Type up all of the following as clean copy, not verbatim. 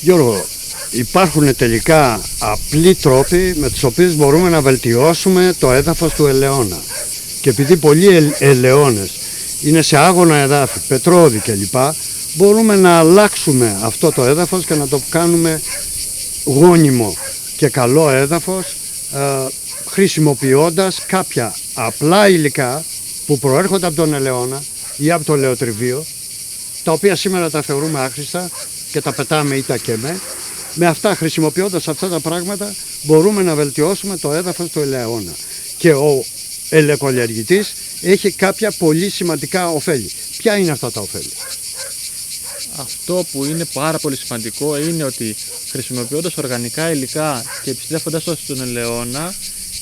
Γιώργο, υπάρχουν τελικά απλοί τρόποι με τους οποίους μπορούμε να βελτιώσουμε το έδαφος του ελαιώνα. Και επειδή πολλοί ελαιώνες είναι σε άγωνα εδάφη, πετρώδη κλπ, μπορούμε να αλλάξουμε αυτό το έδαφος και να το κάνουμε γόνιμο και καλό έδαφος, χρησιμοποιώντας κάποια απλά υλικά που προέρχονται από τον ελαιώνα ή από το ελαιοτριβείο, τα οποία σήμερα τα θεωρούμε άχρηστα και τα πετάμε ή τα καίμε. Με αυτά, χρησιμοποιώντας αυτά τα πράγματα, μπορούμε να βελτιώσουμε το έδαφος του ελαιώνα. Και ο ελαιοκαλλιεργητής έχει κάποια πολύ σημαντικά ωφέλη. Ποια είναι αυτά τα ωφέλη? Αυτό που είναι πάρα πολύ σημαντικό είναι ότι χρησιμοποιώντας οργανικά υλικά και επιστρέφοντας το στον ελαιώνα,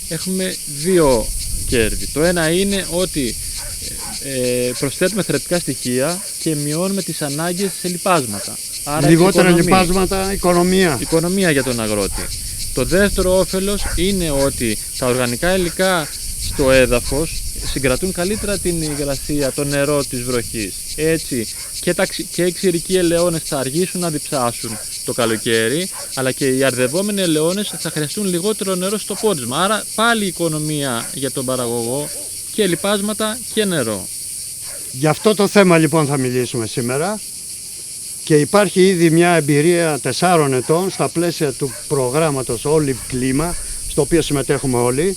έχουμε δύο κέρδη. Το ένα είναι ότι προσθέτουμε θρεπτικά στοιχεία και μειώνουμε τις ανάγκες σε λιπάσματα. Άρα λιγότερα λιπάσματα, οικονομία για τον αγρότη. Το δεύτερο όφελος είναι ότι τα οργανικά υλικά στο έδαφος συγκρατούν καλύτερα την υγρασία, το νερό της βροχής. Έτσι και οι ξηρικοί ελαιώνες θα αργήσουν να διψάσουν το καλοκαίρι, αλλά και οι αρδευόμενοι ελαιώνες θα χρειαστούν λιγότερο νερό στο πόρισμα. Άρα πάλι οικονομία για τον παραγωγό, και λιπάσματα και νερό. Γι' αυτό το θέμα λοιπόν θα μιλήσουμε σήμερα. Και υπάρχει ήδη μια εμπειρία 4 ετών στα πλαίσια του προγράμματος Olive Κλίμα, στο οποίο συμμετέχουμε όλοι,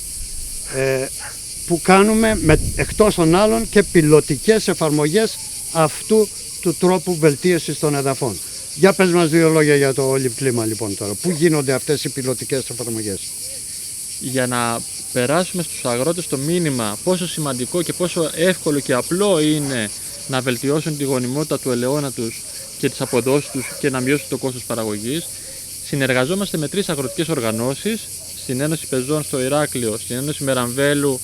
που κάνουμε εκτός των άλλων και πιλωτικές εφαρμογές αυτού του τρόπου βελτίωσης των εδαφών. Για πες μας 2 λόγια για το Olive Κλίμα λοιπόν τώρα. Πού γίνονται αυτές οι πιλωτικές εφαρμογές? Για να περάσουμε στους αγρότες το μήνυμα πόσο σημαντικό και πόσο εύκολο και απλό είναι να βελτιώσουν τη γονιμότητα του ελαιώνα τους και τις αποδόσεις τους και να μειώσουν το κόστος παραγωγής, συνεργαζόμαστε με 3 αγροτικές οργανώσεις, στην Ένωση Πεζών στο Ηράκλειο, στην Ένωση Μεραμβέλου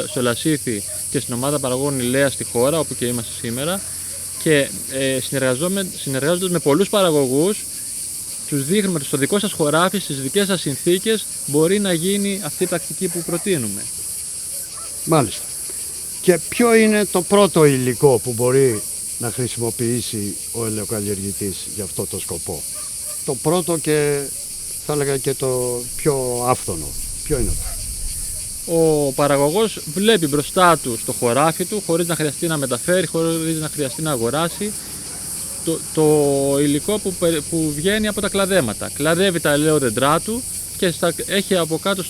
στο Λασίθι και στην ομάδα παραγωγών Ηλέα στη χώρα, όπου και είμαστε σήμερα, και συνεργάζοντας με πολλούς παραγωγούς, τους δείχνουμε ότι στο δικό σας χωράφι, στις δικές σας συνθήκες, μπορεί να γίνει αυτή η πρακτική που προτείνουμε. Μάλιστα. Και ποιο είναι το πρώτο υλικό που μπορεί να χρησιμοποιήσει ο ελαιοκαλλιεργητής για αυτό το σκοπό? Το πρώτο και θα έλεγα και το πιο άφθονο. Ποιο είναι αυτό? Ο παραγωγός βλέπει μπροστά του στο χωράφι του, χωρίς να χρειαστεί να μεταφέρει, χωρίς να χρειαστεί να αγοράσει, το υλικό που βγαίνει από τα κλαδέματα. Κλαδεύει τα ελαιόδεντρά του και έχει από κάτω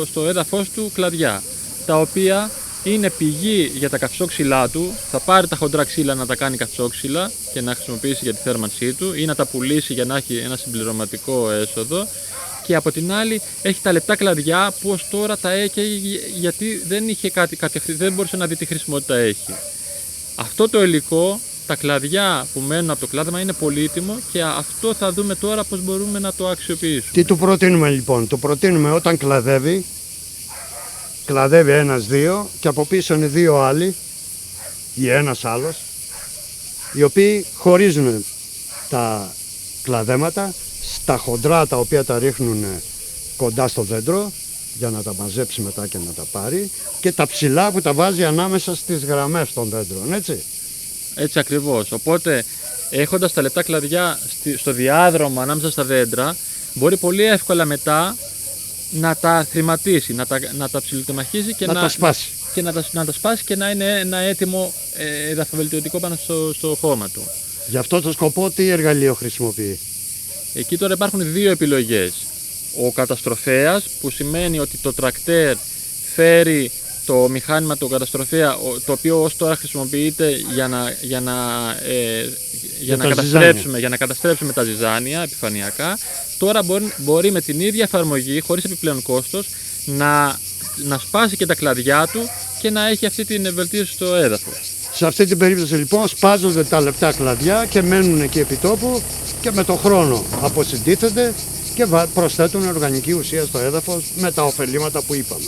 στο έδαφος του κλαδιά, τα οποία είναι πηγή για τα καυσόξυλά του. Θα πάρει τα χοντρά ξύλα να τα κάνει καυσόξυλα και να χρησιμοποιήσει για τη θέρμανσή του ή να τα πουλήσει για να έχει ένα συμπληρωματικό έσοδο. Και από την άλλη έχει τα λεπτά κλαδιά που ως τώρα τα έκαιγε γιατί δεν είχε δεν μπορούσε να δει τι χρησιμότητα έχει. Αυτό το υλικό, τα κλαδιά που μένουν από το κλάδεμα, είναι πολύτιμο και αυτό θα δούμε τώρα πώς μπορούμε να το αξιοποιήσουμε. Τι του προτείνουμε λοιπόν? Του προτείνουμε όταν κλαδεύει 1-2 και από πίσω είναι 2 άλλοι ή ένας άλλος, οι οποίοι χωρίζουν τα κλαδέματα στα χοντρά, τα οποία τα ρίχνουν κοντά στο δέντρο για να τα μαζέψει μετά και να τα πάρει, και τα ψηλά που τα βάζει ανάμεσα στις γραμμές των δέντρων, έτσι. Έτσι ακριβώς. Οπότε έχοντας τα λεπτά κλαδιά στο διάδρομο ανάμεσα στα δέντρα, μπορεί πολύ εύκολα μετά να τα θρηματίσει, να τα ψιλοτεμαχίσει και τα σπάσει. Και να τα σπάσει και να είναι ένα έτοιμο εδαφοβελτιωτικό πάνω στο χώμα του. Γι' αυτό το σκοπό τι εργαλείο χρησιμοποιεί? Εκεί τώρα υπάρχουν 2 επιλογές. Ο καταστροφέας, που σημαίνει ότι το τρακτέρ φέρει το μηχάνημα του καταστροφέα, το οποίο ως τώρα χρησιμοποιείται για να καταστρέψουμε τα ζυζάνια επιφανειακά. Τώρα μπορεί με την ίδια εφαρμογή, χωρίς επιπλέον κόστος, να σπάσει και τα κλαδιά του και να έχει αυτή την βελτίωση στο έδαφος. Σε αυτή την περίπτωση λοιπόν σπάζονται τα λεπτά κλαδιά και μένουν εκεί επί τόπου και με το χρόνο αποσυντίθενται και προσθέτουν οργανική ουσία στο έδαφος με τα ωφελήματα που είπαμε.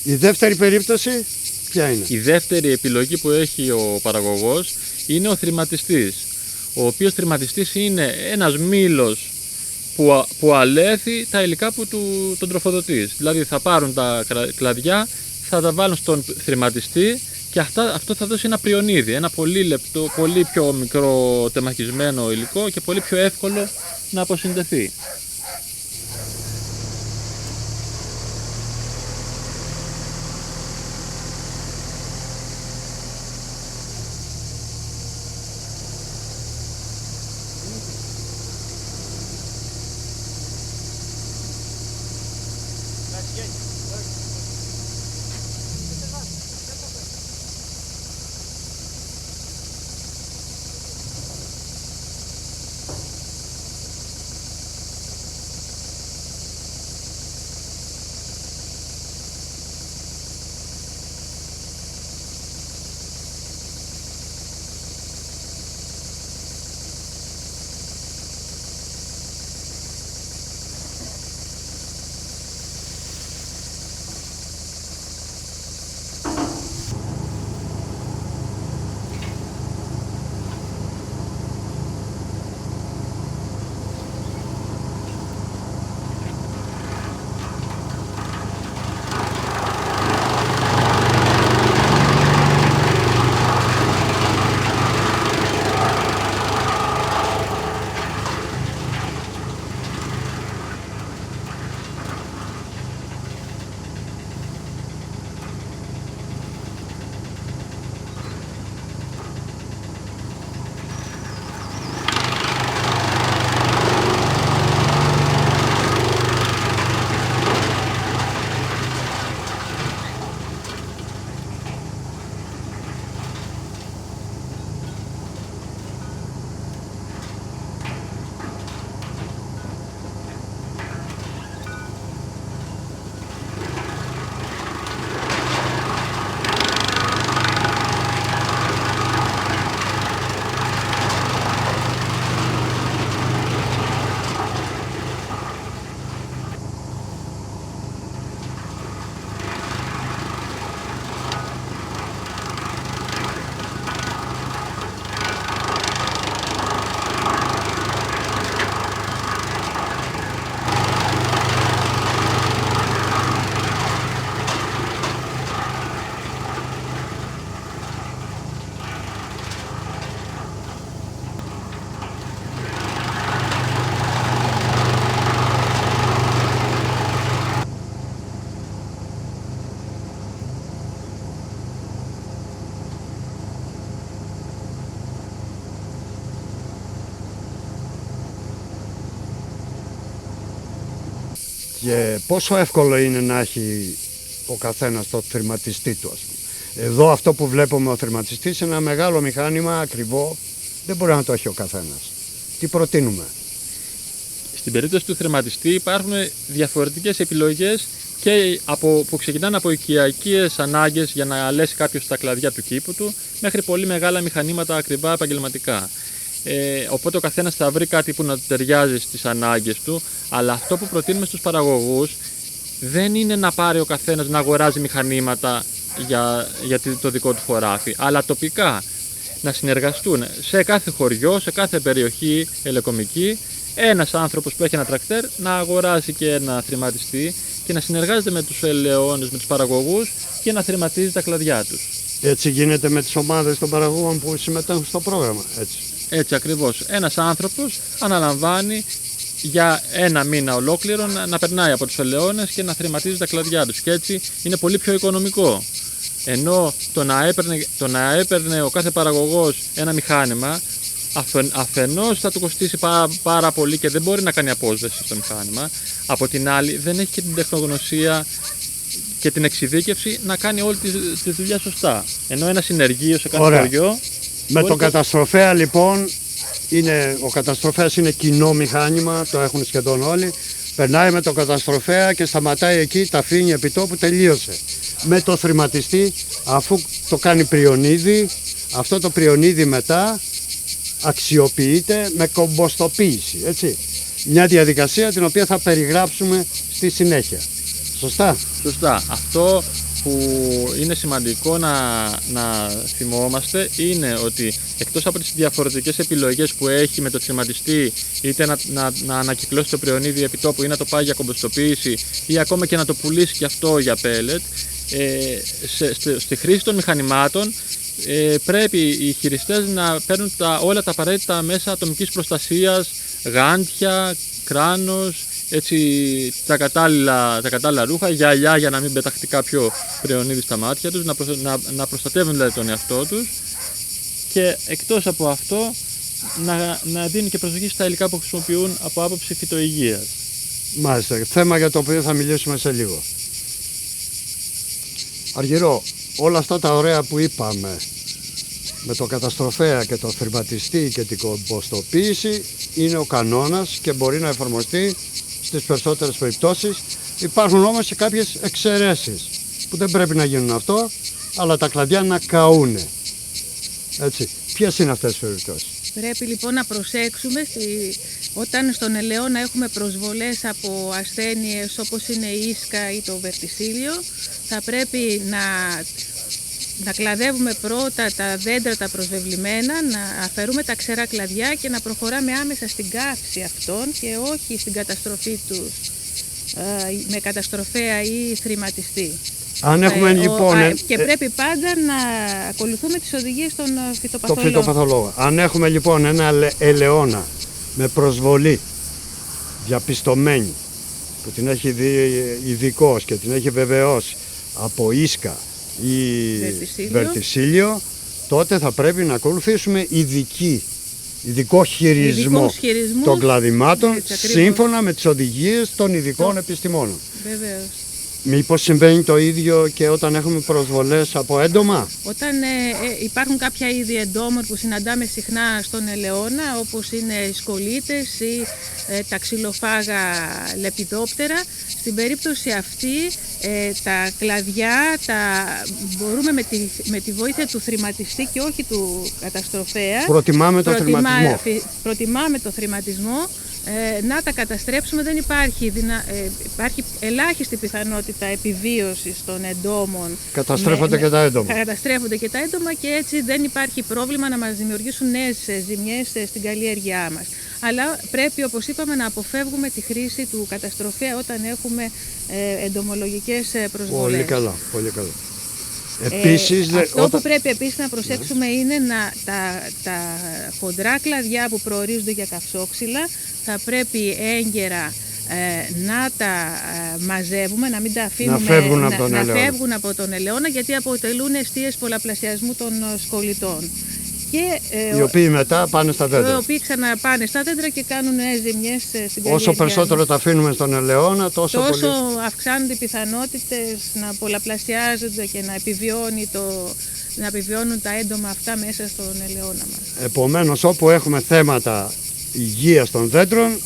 Η δεύτερη περίπτωση ποια είναι? Η δεύτερη επιλογή που έχει ο παραγωγός είναι ο θρηματιστής, ο οποίος θρηματιστής είναι ένας μήλος που αλέθει τα υλικά που τον τροφοδοτείς. Δηλαδή θα πάρουν τα κλαδιά, θα τα βάλουν στον θρηματιστή και αυτό θα δώσει ένα πριονίδι, ένα πολύ λεπτό, πολύ πιο μικρό τεμαχισμένο υλικό και πολύ πιο εύκολο να αποσυνδεθεί. Και πόσο εύκολο είναι να έχει ο καθένας το θρηματιστή του, ας πούμε. Εδώ αυτό που βλέπουμε ο θρηματιστής είναι ένα μεγάλο μηχάνημα, ακριβό, δεν μπορεί να το έχει ο καθένας. Τι προτείνουμε? Στην περίπτωση του θρηματιστή υπάρχουν διαφορετικές επιλογές και που ξεκινάνε από οικιακές ανάγκες για να αλέσει κάποιος τα κλαδιά του κήπου του μέχρι πολύ μεγάλα μηχανήματα ακριβά επαγγελματικά. Οπότε ο καθένας θα βρει κάτι που να του ταιριάζει στις ανάγκες του, αλλά αυτό που προτείνουμε στους παραγωγούς δεν είναι να πάρει ο καθένας να αγοράζει μηχανήματα για το δικό του χωράφι, αλλά τοπικά να συνεργαστούν σε κάθε χωριό, σε κάθε περιοχή ελεκομική, ένας άνθρωπος που έχει ένα τρακτέρ να αγοράσει και ένα θρηματιστή και να συνεργάζεται με τους ελαιώνες, με τους παραγωγούς και να θρηματίζει τα κλαδιά τους. Έτσι γίνεται με τις ομάδες των παραγωγών που συμμετέχουν στο πρόγραμμα, έτσι. Έτσι ακριβώς. Ένας άνθρωπος αναλαμβάνει για ένα μήνα ολόκληρο να περνάει από τους ελαιώνες και να θρηματίζει τα κλαδιά τους. Και έτσι είναι πολύ πιο οικονομικό. Ενώ το να έπαιρνε ο κάθε παραγωγός ένα μηχάνημα, αφενός θα του κοστίσει πάρα πολύ και δεν μπορεί να κάνει απόσβεση στο μηχάνημα. Από την άλλη δεν έχει και την τεχνογνωσία και την εξειδίκευση να κάνει όλη τη δουλειά σωστά. Ενώ ένα συνεργείο σε κάθε χωριό. Με τον καταστροφέα λοιπόν, ο καταστροφέας είναι κοινό μηχάνημα, το έχουν σχεδόν όλοι. Περνάει με τον καταστροφέα και σταματάει εκεί, τα αφήνει επί τόπου, τελείωσε. Με το θρηματιστή, αφού το κάνει πριονίδι, αυτό το πριονίδι μετά αξιοποιείται με κομποστοποίηση, έτσι. Μια διαδικασία την οποία θα περιγράψουμε στη συνέχεια. Σωστά? Σωστά. Αυτό που είναι σημαντικό να θυμόμαστε είναι ότι εκτός από τις διαφορετικές επιλογές που έχει με το θρηματιστή, είτε να ανακυκλώσει το πριονίδι επιτόπου ή να το πάει για κομποστοποίηση ή ακόμα και να το πουλήσει και αυτό για πέλετ, στη χρήση των μηχανημάτων πρέπει οι χειριστές να παίρνουν όλα τα απαραίτητα μέσα ατομικής προστασίας, γάντια, κράνος, έτσι, τα κατάλληλα ρούχα, γυαλιά για να μην πεταχτεί κάποιο πριονίδι στα μάτια τους, να προστατεύουν δηλαδή τον εαυτό τους, και εκτός από αυτό να δίνουν και προσοχή στα υλικά που χρησιμοποιούν από άποψη φυτοϊγείας. Μάλιστα, θέμα για το οποίο θα μιλήσουμε σε λίγο. Αργυρό, όλα αυτά τα ωραία που είπαμε με το καταστροφέα και το θρηματιστή και την κομποστοποίηση είναι ο κανόνας και μπορεί να εφαρμοστεί στις περισσότερες περιπτώσεις. Υπάρχουν όμως και κάποιες εξαιρέσεις που δεν πρέπει να γίνουν αυτό, αλλά τα κλαδιά να καούνε. Έτσι. Ποιες είναι αυτές τις περιπτώσεις? Πρέπει λοιπόν να προσέξουμε όταν στον ελαιόνα έχουμε προσβολές από ασθένειες όπως είναι η ίσκα ή το βερτισίλιο, θα πρέπει να κλαδεύουμε πρώτα τα δέντρα τα προσβεβλημένα, να αφαιρούμε τα ξερά κλαδιά και να προχωράμε άμεσα στην καύση αυτών και όχι στην καταστροφή τους με καταστροφέα ή θρηματιστή. Αν έχουμε λοιπόν... Και πρέπει πάντα να ακολουθούμε τις οδηγίες των φυτοπαθολόγων. Το φυτοπαθολόγο. Αν έχουμε λοιπόν ένα ελαιόνα με προσβολή διαπιστωμένη, που την έχει δει ειδικός και την έχει βεβαιώσει από ίσκα ή βερτισίλιο, τότε θα πρέπει να ακολουθήσουμε ειδικό χειρισμό των κλαδημάτων, σύμφωνα με τις οδηγίες των ειδικών επιστημόνων. Βεβαίως. Μήπως συμβαίνει το ίδιο και όταν έχουμε προσβολές από έντομα? Όταν υπάρχουν κάποια είδη εντόμων που συναντάμε συχνά στον ελαιόνα, όπως είναι οι σκολίτες ή τα ξυλοφάγα λεπιδόπτερα, στην περίπτωση αυτή τα κλαδιά μπορούμε με τη βοήθεια του θρηματιστή και όχι του καταστροφέα, προτιμάμε το θρηματισμό, να τα καταστρέψουμε. Δεν υπάρχει ελάχιστη πιθανότητα επιβίωσης των εντόμων. Καταστρέφονται και τα έντομα. Καταστρέφονται και τα έντομα και έτσι δεν υπάρχει πρόβλημα να μας δημιουργήσουν νέες ζημιές στην καλλιέργειά μας. Αλλά πρέπει, όπως είπαμε, να αποφεύγουμε τη χρήση του καταστροφέα όταν έχουμε εντομολογικές προσβολές. Πολύ καλά, πολύ καλά. Επίσης, αυτό που πρέπει επίσης να προσέξουμε είναι τα χοντρά κλαδιά που προορίζονται για καυσόξυλα θα πρέπει έγκαιρα να τα μαζεύουμε, να μην τα αφήνουμε να φεύγουν από τον ελαιόνα, γιατί αποτελούν αιστείες πολλαπλασιασμού των σκολιτών. Οι οποίοι μετά πάνε στα δέντρα. Οι οποίοι ξαναπάνε στα δέντρα και κάνουν ζημιές στην καλλιέργεια. Όσο περισσότερο τα αφήνουμε στον ελαιόνα, τόσο πολύ αυξάνονται οι πιθανότητες να πολλαπλασιάζονται και να επιβιώνουν τα έντομα αυτά μέσα στον ελαιόνα μας. Επομένως, όπου έχουμε θέματα υγείας των δέντρων,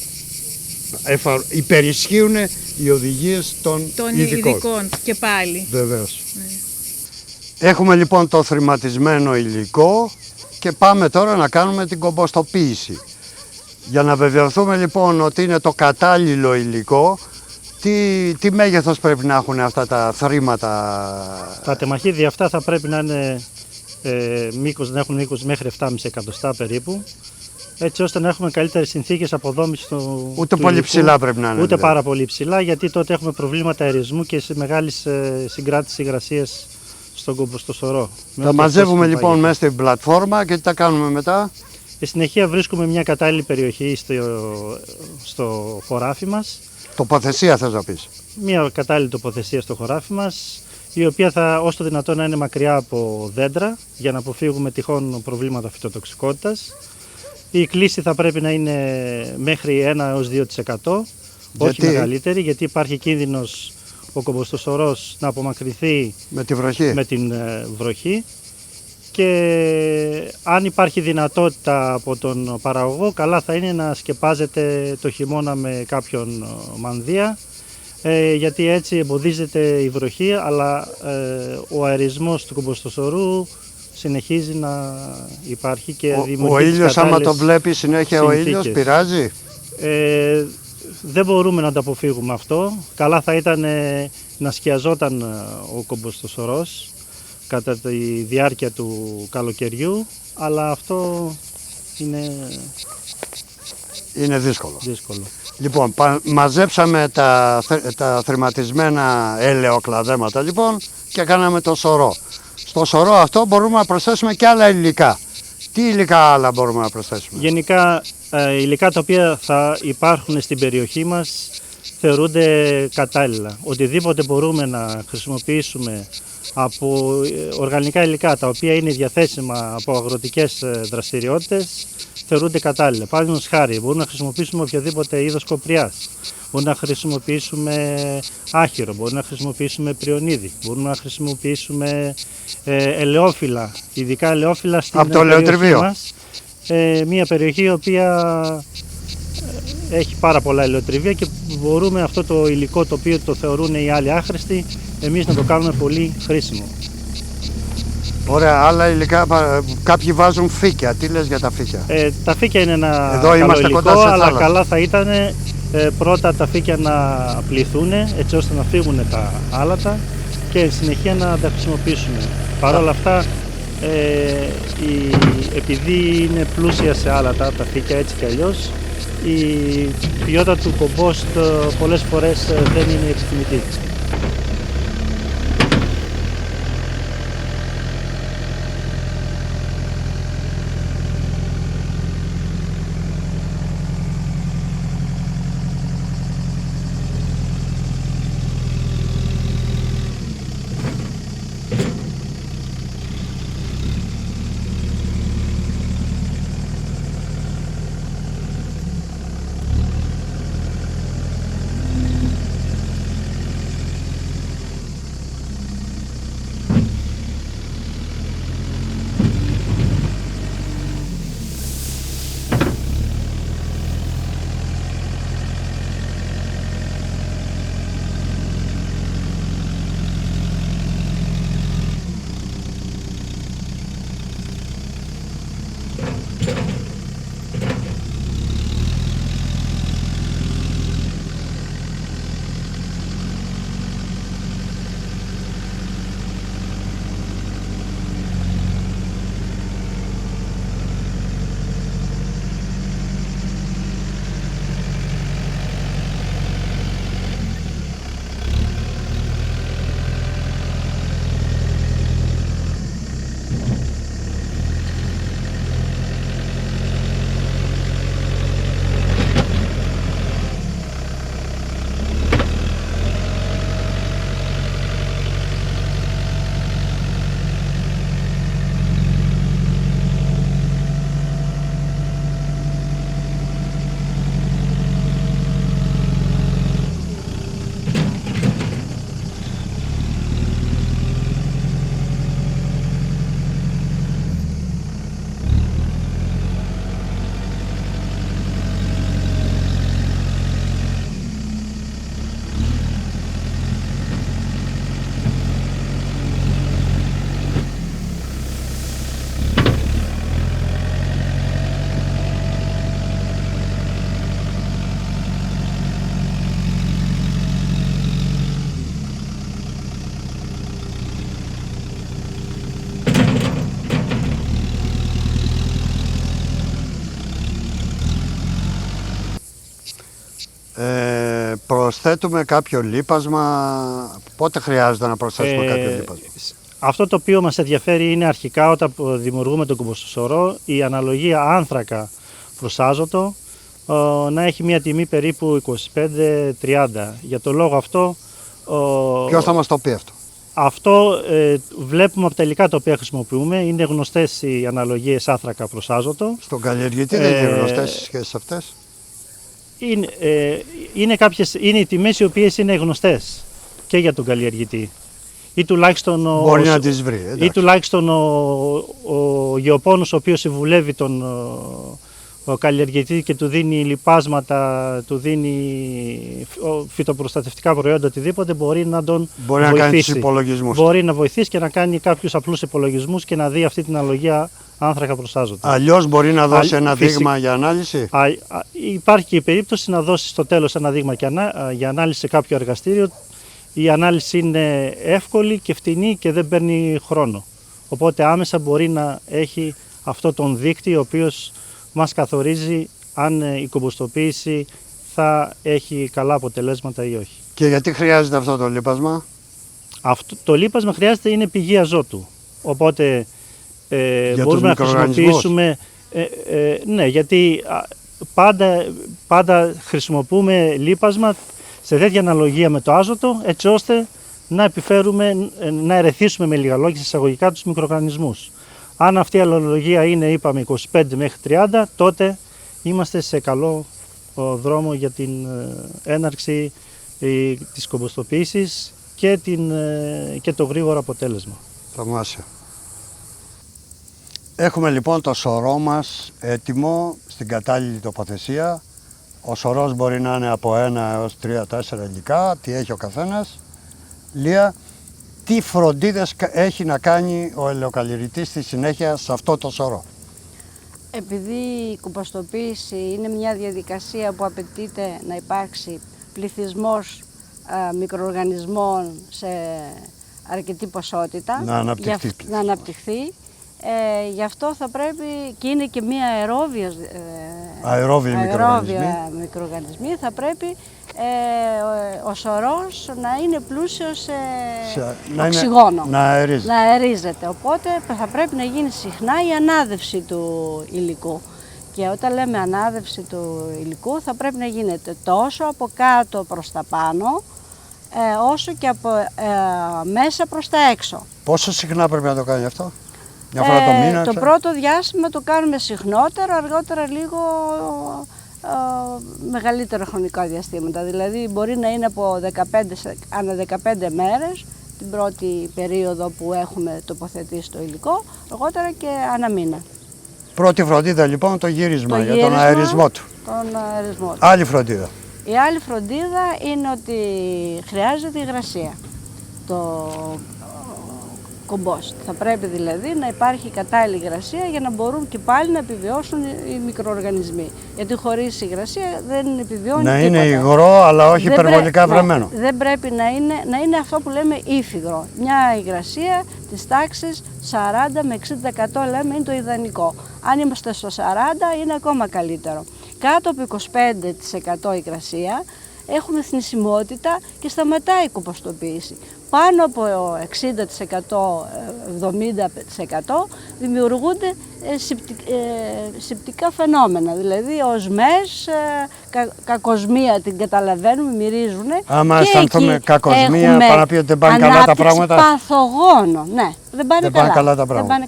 υπερισχύουν οι οδηγίες των ειδικών. Και πάλι. Βεβαίως. Ναι. Έχουμε λοιπόν το θρηματισμένο υλικό και πάμε τώρα να κάνουμε την κομποστοποίηση. Για να βεβαιωθούμε λοιπόν ότι είναι το κατάλληλο υλικό, τι μέγεθος πρέπει να έχουν αυτά τα θρήματα? Τα τεμαχίδια αυτά θα πρέπει να είναι να έχουν μήκος μέχρι 7,5 εκατοστά περίπου, έτσι ώστε να έχουμε καλύτερες συνθήκες αποδόμησης του Ούτε πολύ υλικού. Ψηλά πρέπει να είναι. Ούτε πάρα πολύ ψηλά, γιατί τότε έχουμε προβλήματα αερισμού και σε μεγάλης συγκράτηση υγρασίας στον κομποστοσορό. Τα μαζεύουμε λοιπόν μέσα στην πλατφόρμα και τι τα κάνουμε μετά? Στη συνεχεία βρίσκουμε μια κατάλληλη περιοχή στο χωράφι μας. Τοποθεσία θες να πεις? Μια κατάλληλη τοποθεσία στο χωράφι μας, η οποία θα όσο το δυνατόν να είναι μακριά από δέντρα για να αποφύγουμε τυχόν προβλήματα φυτοτοξικότητας. Η κλίση θα πρέπει να είναι μέχρι 1 έως 2%, όχι μεγαλύτερη, γιατί υπάρχει κίνδυνος ο κομποστοσορός να απομακρυνθεί με την βροχή. Και αν υπάρχει δυνατότητα από τον παραγωγό, καλά θα είναι να σκεπάζεται το χειμώνα με κάποιον μανδύα, γιατί έτσι εμποδίζεται η βροχή, αλλά ο αερισμός του κομποστοσορού συνεχίζει να υπάρχει και δημιουργεί. Ο ήλιος, άμα το βλέπει συνέχεια ο ήλιος, πειράζει? δεν μπορούμε να το αποφύγουμε αυτό. Καλά θα ήταν να σκιαζόταν ο κομποστοσορός κατά τη διάρκεια του καλοκαιριού, αλλά αυτό είναι δύσκολο. Λοιπόν, μαζέψαμε τα θρηματισμένα ελαιοκλαδέματα λοιπόν και κάναμε το σωρό. Στο σωρό αυτό μπορούμε να προσθέσουμε και άλλα υλικά. Τι υλικά άλλα μπορούμε να προσθέσουμε? Γενικά, υλικά τα οποία θα υπάρχουν στην περιοχή μας θεωρούνται κατάλληλα. Οτιδήποτε μπορούμε να χρησιμοποιήσουμε από οργανικά υλικά τα οποία είναι διαθέσιμα από αγροτικές δραστηριότητες θεωρούνται κατάλληλα. Παραδείγματος χάρη, μπορούμε να χρησιμοποιήσουμε οποιοδήποτε είδος κοπριάς. Μπορούμε να χρησιμοποιήσουμε άχυρο, μπορούμε να χρησιμοποιήσουμε πριονίδι, μπορούμε να χρησιμοποιήσουμε ελαιόφυλλα, ειδικά ελαιόφυλλα στην περιοχή μας. Μια περιοχή η οποία έχει πάρα πολλά ελαιοτριβία και μπορούμε αυτό το υλικό το οποίο το θεωρούν οι άλλοι άχρηστοι, εμείς να το κάνουμε πολύ χρήσιμο. Ωραία, άλλα υλικά, κάποιοι βάζουν φύκια. Τι λες για τα φύκια? Τα φύκια είναι ένα εδώ καλό είμαστε υλικό, κοντά σε αλλά θάλασσα. καλά θα ήταν πρώτα τα φύκια να πληθούν έτσι ώστε να φύγουν τα άλατα και συνεχεία να τα χρησιμοποιήσουμε. Παρ' όλα αυτά, επειδή είναι πλούσια σε άλατα τα φύκια έτσι κι αλλιώς, η ποιότητα του κομπόστ πολλές φορές δεν είναι επιθυμητή. Προσθέτουμε κάποιο λίπασμα? Πότε χρειάζεται να προσθέσουμε κάποιο λίπασμα? Αυτό το οποίο μας ενδιαφέρει είναι αρχικά όταν δημιουργούμε τον κομποστοσορό η αναλογία άνθρακα προς άζωτο να έχει μια τιμή περίπου 25-30. Για το λόγο αυτό... Ποιος θα μας το πει αυτό? Αυτό βλέπουμε από τα υλικά τα οποία χρησιμοποιούμε. Είναι γνωστές οι αναλογίες άνθρακα προς άζωτο. Στον καλλιεργητή δεν είναι γνωστές οι σχέσεις αυτές? Είναι οι τιμές οι οποίες είναι γνωστές και για τον καλλιεργητή. Ή τουλάχιστον μπορεί να τις βρει. Ή τουλάχιστον ο γεωπόνος ο οποίος συμβουλεύει τον καλλιεργητή και του δίνει λιπάσματα, του δίνει φυτοπροστατευτικά προϊόντα, οτιδήποτε, μπορεί να τον Μπορεί βοηθήσει. να κάνει τους υπολογισμούς. Μπορεί να βοηθήσει και να κάνει κάποιους απλούς υπολογισμούς και να δει αυτή την αναλογία άνθρακα προς άζωτο. Αλλιώς μπορεί να δώσει ένα δείγμα για ανάλυση. Υπάρχει και η περίπτωση να δώσει στο τέλος ένα δείγμα για ανάλυση σε κάποιο εργαστήριο. Η ανάλυση είναι εύκολη και φτηνή και δεν παίρνει χρόνο. Οπότε άμεσα μπορεί να έχει αυτό τον δείκτη, ο οποίος μας καθορίζει αν η κομποστοποίηση θα έχει καλά αποτελέσματα ή όχι. Και γιατί χρειάζεται αυτό το λίπασμα? Το λίπασμα χρειάζεται, είναι πηγή αζότου. Οπότε μπορούμε να χρησιμοποιήσουμε. Ναι, γιατί πάντα χρησιμοποιούμε λίπασμα σε τέτοια αναλογία με το άζωτο, έτσι ώστε να ερεθίσουμε με λίγα λόγια εισαγωγικά τους μικροοργανισμούς. Αν αυτή η αναλογία είναι, είπαμε, 25 μέχρι 30, τότε είμαστε σε καλό δρόμο για την έναρξη της κομποστοποίησης και το γρήγορο αποτέλεσμα. Θαυμάσια. Έχουμε λοιπόν το σωρό μας έτοιμο στην κατάλληλη τοποθεσία. Ο σωρός μπορεί να είναι από 1 έως 3-4 υλικά, τι έχει ο καθένας. Λία, τι φροντίδες έχει να κάνει ο ελαιοκαλλιεργητής στη συνέχεια σε αυτό το σωρό? Επειδή η κομποστοποίηση είναι μια διαδικασία που απαιτείται να υπάρξει πληθυσμός μικροοργανισμών σε αρκετή ποσότητα, να αναπτυχθεί, γι' αυτό θα πρέπει, και είναι και μια αερόβια μικροοργανισμοί, θα πρέπει ο σωρός να είναι πλούσιος σε οξυγόνο, να αερίζεται. Οπότε θα πρέπει να γίνει συχνά η ανάδευση του υλικού. Και όταν λέμε ανάδευση του υλικού, θα πρέπει να γίνεται τόσο από κάτω προς τα πάνω, όσο και από μέσα προς τα έξω. Πόσο συχνά πρέπει να το κάνει αυτό? Μια φορά το μήνα? Το πρώτο διάστημα το κάνουμε συχνότερο, αργότερα λίγο μεγαλύτερα χρονικά διαστήματα. Δηλαδή μπορεί να είναι από 15 μέρες την πρώτη περίοδο που έχουμε τοποθετήσει το υλικό, αργότερα και ανά μήνα. Πρώτη φροντίδα λοιπόν το γύρισμα για τον αερισμό του. Άλλη φροντίδα. Η άλλη φροντίδα είναι ότι χρειάζεται υγρασία. Το κομπόστ. Θα πρέπει δηλαδή να υπάρχει κατάλληλη υγρασία για να μπορούν και πάλι να επιβιώσουν οι μικροοργανισμοί. Γιατί χωρίς υγρασία δεν επιβιώνει τίποτα. Είναι υγρό, αλλά όχι υπερβολικά βρεμένο. Δεν πρέπει να είναι αυτό που λέμε ύφυγρο. Μια υγρασία της τάξης 40 με 60% λέμε είναι το ιδανικό. Αν είμαστε στο 40 είναι ακόμα καλύτερο. Κάτω από 25% υγρασία έχουμε θνησιμότητα και σταματάει η κομποστοποίηση. Πάνω από 60%, 70% δημιουργούνται σηπτικά φαινόμενα, δηλαδή οσμές, κακοσμία την καταλαβαίνουμε, μυρίζουν. Άμα αισθανθούμε κακοσμία, πάνω να πει ότι δεν πάνε καλά τα πράγματα. Παθογόνο, ναι, δεν πάνε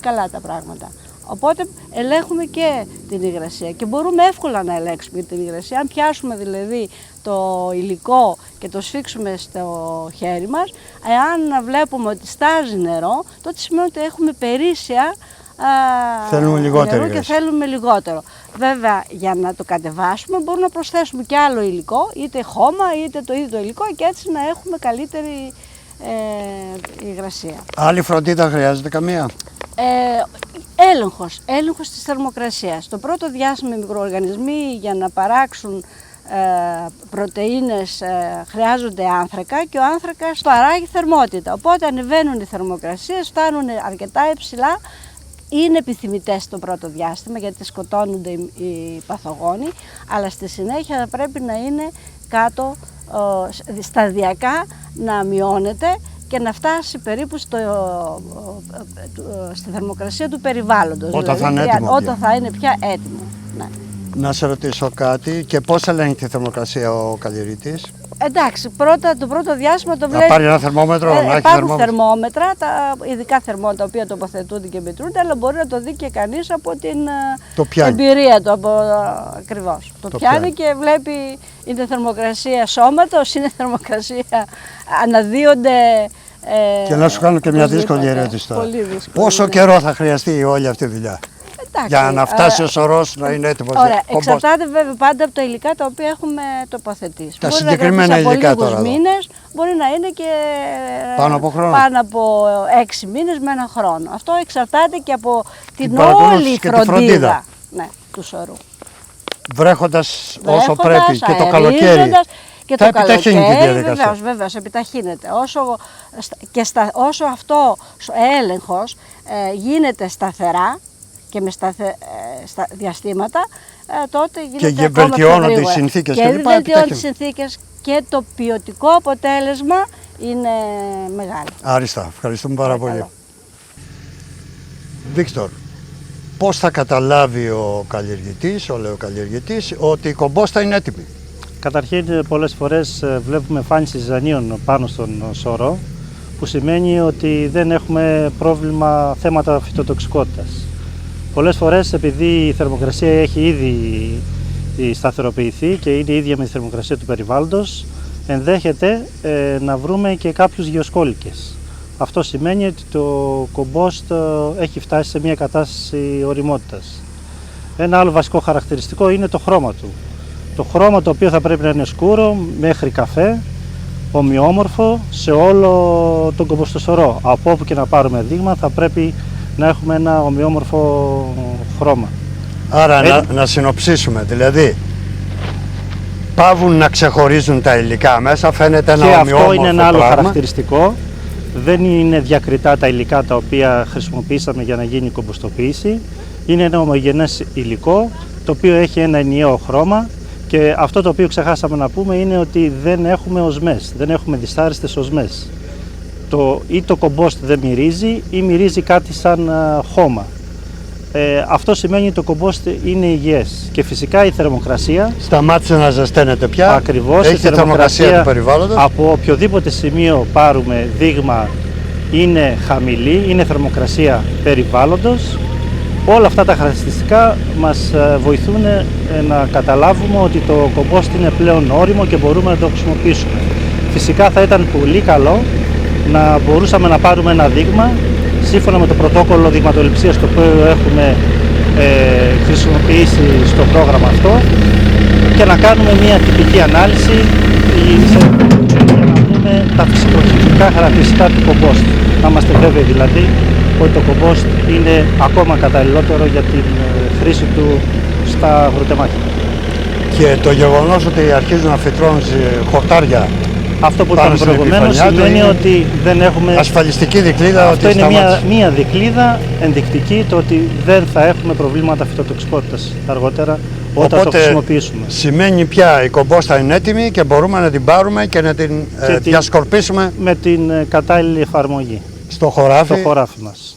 καλά τα πράγματα. Οπότε ελέγχουμε και την υγρασία και μπορούμε εύκολα να ελέγξουμε την υγρασία. Αν πιάσουμε δηλαδή το υλικό και το σφίξουμε στο χέρι μας, εάν βλέπουμε ότι στάζει νερό, τότε σημαίνει ότι έχουμε περίσσια νερού και θέλουμε λιγότερο. Βέβαια, για να το κατεβάσουμε μπορούμε να προσθέσουμε και άλλο υλικό, είτε χώμα είτε το ίδιο υλικό, και έτσι να έχουμε καλύτερη υγρασία. Άλλη φροντίδα χρειάζεται καμία? Έλεγχος της θερμοκρασίας. Το πρώτο διάστημα οι μικροοργανισμοί για να παράξουν πρωτεΐνες χρειάζονται άνθρακα, και ο άνθρακας παράγει θερμότητα. Οπότε ανεβαίνουν οι θερμοκρασίες, φτάνουν αρκετά υψηλά, είναι επιθυμητές το πρώτο διάστημα γιατί σκοτώνονται οι παθογόνοι, αλλά στη συνέχεια θα πρέπει να είναι κάτω, σταδιακά να μειώνεται και να φτάσει περίπου στη θερμοκρασία του περιβάλλοντος. Όταν θα είναι πια έτοιμο. Ναι. Να σε ρωτήσω κάτι, και πώς ελέγχει τη θερμοκρασία ο καλλιεργητής? Εντάξει, το πρώτο διάστημα το βλέπει. Να πάρει ένα θερμόμετρο, να έχει θερμόμετρα, ειδικά θερμόμετρα τα οποία τοποθετούνται και μετρούνται, αλλά μπορεί να το δει και κανείς από την εμπειρία του. Ακριβώς. Το πιάνει και βλέπει, είναι θερμοκρασία σώματος, είναι θερμοκρασία, αναδύονται. Και να σου κάνω και μια δύσκολη ερώτηση τώρα. Πόσο καιρό θα χρειαστεί όλη αυτή η δουλειά? Εντάξει, για να φτάσει ο σωρός να είναι έτοιμος. Ωραία, Κομπόστ. εξαρτάται βέβαια πάντα από τα υλικά τα οποία έχουμε τοποθετήσει. Τα Μπορεί συγκεκριμένα να κρατήσει υλικά από τώρα λίγους εδώ. μήνες, μπορεί να είναι και Πάνω από χρόνο. πάνω από 6 μήνες με ένα χρόνο. Αυτό εξαρτάται και από την παρακολούθηση όλη και τη φροντίδα. φροντίδα, ναι, του σωρού. Βρέχοντας όσο Βρέχοντας, πρέπει και το καλοκαίρι. αερίζοντας και Θα το επιταχύνει τη καλοκαίρι, διαδικασία. βεβαίως, επιταχύνεται. Όσο αυτό ο έλεγχος γίνεται σταθερά και με διαστήματα, τότε γίνεται Και ακόμα βελτιώνονται πιο οι γρήγορα. συνθήκες και και λοιπά, βελτιώνονται οι επιταχύνει. συνθήκες και το ποιοτικό αποτέλεσμα είναι μεγάλο. Άριστα, ευχαριστούμε πάρα πολύ. Παρακαλώ. Βίκτορ, πώς θα καταλάβει ο καλλιεργητής, ο λεοκαλλιεργητής, ότι η κομπόστα είναι έτοιμη? Καταρχήν, πολλές φορές βλέπουμε εμφάνιση ζυζανίων πάνω στον σωρό, που σημαίνει ότι δεν έχουμε θέματα φυτοτοξικότητας. Πολλές φορές, επειδή η θερμοκρασία έχει ήδη σταθεροποιηθεί και είναι ίδια με τη θερμοκρασία του περιβάλλοντος, ενδέχεται να βρούμε και κάποιους γεωσκόλικες. Αυτό σημαίνει ότι το κομπόστ έχει φτάσει σε μια κατάσταση ωριμότητας. Ένα άλλο βασικό χαρακτηριστικό είναι το χρώμα του. Το χρώμα το οποίο θα πρέπει να είναι σκούρο μέχρι καφέ, ομοιόμορφο σε όλο τον κομποστοσωρό. Από όπου και να πάρουμε δείγμα θα πρέπει να έχουμε ένα ομοιόμορφο χρώμα. Άρα να συνοψίσουμε, δηλαδή πάβουν να ξεχωρίζουν τα υλικά μέσα, φαίνεται ένα Και ομοιόμορφο αυτό είναι ένα άλλο πράγμα. χαρακτηριστικό. Δεν είναι διακριτά τα υλικά τα οποία χρησιμοποιήσαμε για να γίνει η κομποστοποίηση. Είναι ένα ομογενές υλικό το οποίο έχει ένα ενιαίο χρώμα, και αυτό το οποίο ξεχάσαμε να πούμε είναι ότι δεν έχουμε οσμές, δεν έχουμε δυσάρεστες οσμές. Ή το κομπόστ δεν μυρίζει ή μυρίζει κάτι σαν χώμα. Αυτό σημαίνει ότι το κομπόστ είναι υγιές. Και φυσικά η θερμοκρασία, Σταμάτησε να ζεσταίνεται πια. ακριβώς, Έχει τη θερμοκρασία του περιβάλλοντος. από οποιοδήποτε σημείο πάρουμε δείγμα είναι χαμηλή, είναι θερμοκρασία περιβάλλοντος. Όλα αυτά τα χαρακτηριστικά μας βοηθούν να καταλάβουμε ότι το κομπόστ είναι πλέον όριμο και μπορούμε να το χρησιμοποιήσουμε. Φυσικά θα ήταν πολύ καλό να μπορούσαμε να πάρουμε ένα δείγμα σύμφωνα με το πρωτόκολλο δειγματοληψίας το οποίο έχουμε χρησιμοποιήσει στο πρόγραμμα αυτό και να κάνουμε μια τυπική ανάλυση για να δούμε τα φυσικοχημικά χαρακτηριστικά του κομπόστ. Να είμαστε βέβαιοι δηλαδή ότι το κομπόστ είναι ακόμα καταλληλότερο για την χρήση του στα αγροτεμάχια. Και το γεγονός ότι αρχίζουν να φυτρώνουν χορτάρια, Αυτό που πάνω είπαμε στην προηγουμένως επιφανειά του σημαίνει είναι ότι δεν έχουμε... ασφαλιστική δικλείδα, Αυτό ότι είναι σταμάτησε. μία δικλείδα ενδεικτική το ότι δεν θα έχουμε προβλήματα φυτοτοξικότητας αργότερα όταν το χρησιμοποιήσουμε. Σημαίνει πια η κομπόστα είναι έτοιμη και μπορούμε να την πάρουμε και να την διασκορπίσουμε Με την κατάλληλη εφαρμογή στο χωράφι. στο χωράφι μας.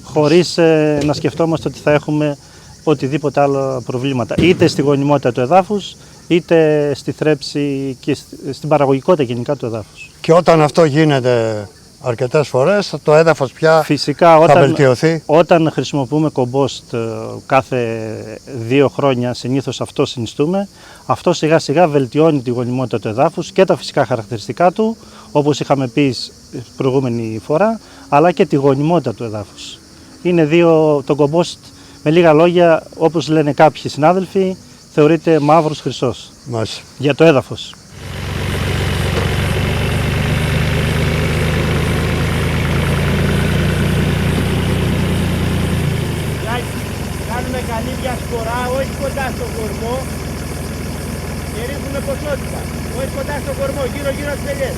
Χωρίς να σκεφτόμαστε ότι θα έχουμε οτιδήποτε άλλο προβλήματα. Είτε στη γονιμότητα του εδάφους, είτε στη θρέψη και στην παραγωγικότητα γενικά του εδάφους. Και όταν αυτό γίνεται αρκετές φορές, το έδαφος πια Φυσικά θα βελτιωθεί. όταν χρησιμοποιούμε κομπόστ κάθε 2 χρόνια, συνήθως αυτό συνιστούμε, αυτό σιγά σιγά βελτιώνει τη γονιμότητα του εδάφους και τα φυσικά χαρακτηριστικά του, όπως είχαμε πει προηγούμενη φορά, αλλά και τη γονιμότητα του εδάφους. Είναι το κομπόστ, με λίγα λόγια, όπως λένε κάποιοι συνάδελφοι, θεωρείται μαύρος χρυσός για το έδαφος. Κάνουμε καλή διασπορά, όχι κοντά στον κορμό και ρίχνουμε ποσότητα. Όχι κοντά στον κορμό, γύρω-γύρω από τις ελιές.